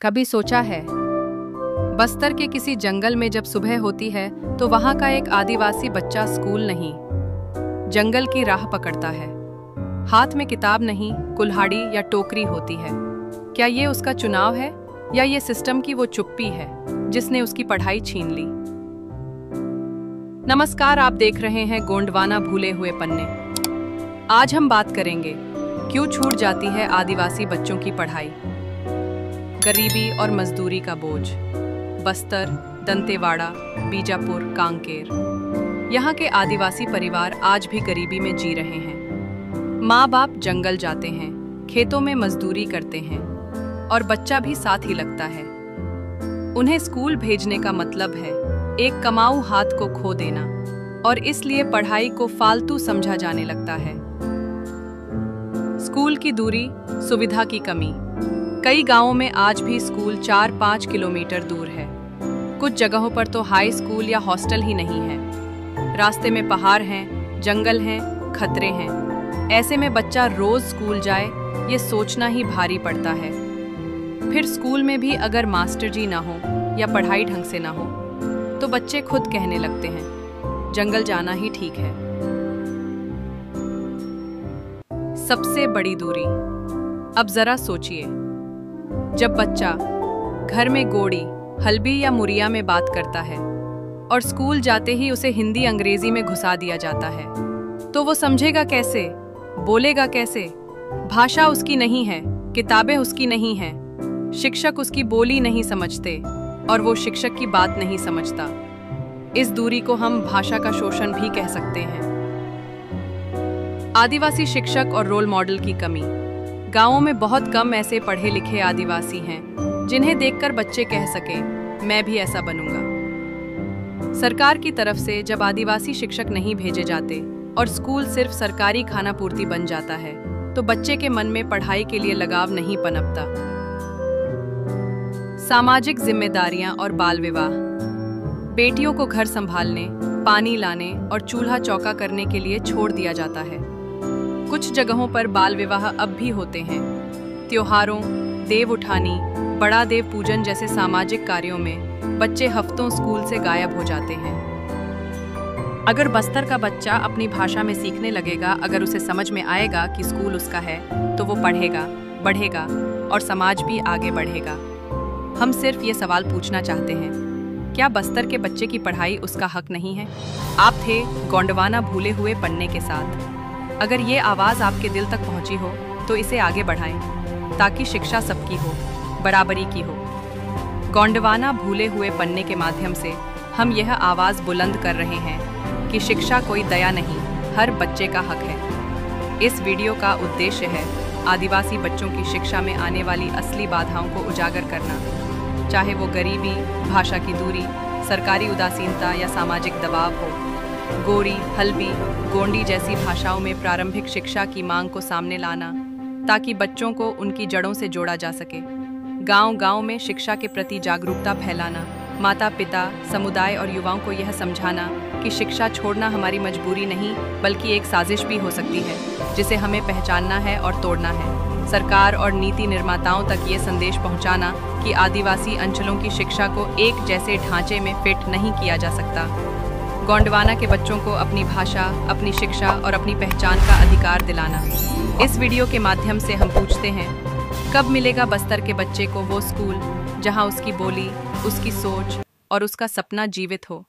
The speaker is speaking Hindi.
कभी सोचा है, बस्तर के किसी जंगल में जब सुबह होती है तो वहां का एक आदिवासी बच्चा स्कूल नहीं, जंगल की राह पकड़ता है। हाथ में किताब नहीं, कुल्हाड़ी या टोकरी होती है। क्या ये उसका चुनाव है या ये सिस्टम की वो चुप्पी है जिसने उसकी पढ़ाई छीन ली? नमस्कार, आप देख रहे हैं गोंडवाना भूले हुए पन्ने। आज हम बात करेंगे क्यों छूट जाती है आदिवासी बच्चों की पढ़ाई। गरीबी और मजदूरी का बोझ। बस्तर, दंतेवाड़ा, बीजापुर, कांकेर, यहाँ के आदिवासी परिवार आज भी गरीबी में जी रहे हैं। माँ बाप जंगल जाते हैं, खेतों में मजदूरी करते हैं और बच्चा भी साथ ही लगता है। उन्हें स्कूल भेजने का मतलब है एक कमाऊ हाथ को खो देना, और इसलिए पढ़ाई को फालतू समझा जाने लगता है। स्कूल की दूरी, सुविधा की कमी। कई गांवों में आज भी स्कूल 4-5 किलोमीटर दूर है। कुछ जगहों पर तो हाई स्कूल या हॉस्टल ही नहीं है। रास्ते में पहाड़ हैं, जंगल हैं, खतरे हैं। ऐसे में बच्चा रोज स्कूल जाए, ये सोचना ही भारी पड़ता है। फिर स्कूल में भी अगर मास्टर जी ना हो या पढ़ाई ढंग से ना हो तो बच्चे खुद कहने लगते हैं जंगल जाना ही ठीक है। सबसे बड़ी दूरी। अब जरा सोचिए, जब बच्चा घर में गोड़ी, हल्बी या मुरिया में बात करता है और स्कूल जाते ही उसे हिंदी अंग्रेजी में घुसा दिया जाता है, तो वो समझेगा कैसे, बोलेगा कैसे? भाषा उसकी नहीं है, किताबें उसकी नहीं हैं, शिक्षक उसकी बोली नहीं समझते और वो शिक्षक की बात नहीं समझता। इस दूरी को हम भाषा का शोषण भी कह सकते हैं। आदिवासी शिक्षक और रोल मॉडल की कमी। गांवों में बहुत कम ऐसे पढ़े लिखे आदिवासी हैं जिन्हें देखकर बच्चे कह सके मैं भी ऐसा बनूंगा। सरकार की तरफ से जब आदिवासी शिक्षक नहीं भेजे जाते और स्कूल सिर्फ सरकारी खाना पूर्ति बन जाता है तो बच्चे के मन में पढ़ाई के लिए लगाव नहीं पनपता। सामाजिक जिम्मेदारियां और बाल विवाह। बेटियों को घर संभालने, पानी लाने और चूल्हा चौका करने के लिए छोड़ दिया जाता है। कुछ जगहों पर बाल विवाह अब भी होते हैं। त्योहारों, देव उठानी, बड़ा देव पूजन जैसे सामाजिक कार्यों में बच्चे हफ्तों स्कूल से गायब हो जाते हैं। अगर बस्तर का बच्चा अपनी भाषा में सीखने लगेगा, अगर उसे समझ में आएगा कि स्कूल उसका है, तो वो पढ़ेगा, बढ़ेगा और समाज भी आगे बढ़ेगा। हम सिर्फ ये सवाल पूछना चाहते हैं, क्या बस्तर के बच्चे की पढ़ाई उसका हक नहीं है? आप थे गोंडवाना भूले हुए पन्ने के साथ। अगर ये आवाज़ आपके दिल तक पहुंची हो तो इसे आगे बढ़ाएं ताकि शिक्षा सबकी हो, बराबरी की हो। गोंडवाना भूले हुए पन्ने के माध्यम से हम यह आवाज़ बुलंद कर रहे हैं कि शिक्षा कोई दया नहीं, हर बच्चे का हक है। इस वीडियो का उद्देश्य है आदिवासी बच्चों की शिक्षा में आने वाली असली बाधाओं को उजागर करना, चाहे वो गरीबी, भाषा की दूरी, सरकारी उदासीनता या सामाजिक दबाव हो। गोरी, हल्बी, गोंडी जैसी भाषाओं में प्रारंभिक शिक्षा की मांग को सामने लाना ताकि बच्चों को उनकी जड़ों से जोड़ा जा सके। गांव-गांव में शिक्षा के प्रति जागरूकता फैलाना, माता पिता, समुदाय और युवाओं को यह समझाना कि शिक्षा छोड़ना हमारी मजबूरी नहीं बल्कि एक साजिश भी हो सकती है जिसे हमें पहचानना है और तोड़ना है। सरकार और नीति निर्माताओं तक ये संदेश पहुंचाना कि आदिवासी अंचलों की शिक्षा को एक जैसे ढांचे में फिट नहीं किया जा सकता। गोंडवाना के बच्चों को अपनी भाषा, अपनी शिक्षा और अपनी पहचान का अधिकार दिलाना। इस वीडियो के माध्यम से हम पूछते हैं, कब मिलेगा बस्तर के बच्चे को वो स्कूल जहां उसकी बोली, उसकी सोच और उसका सपना जीवित हो?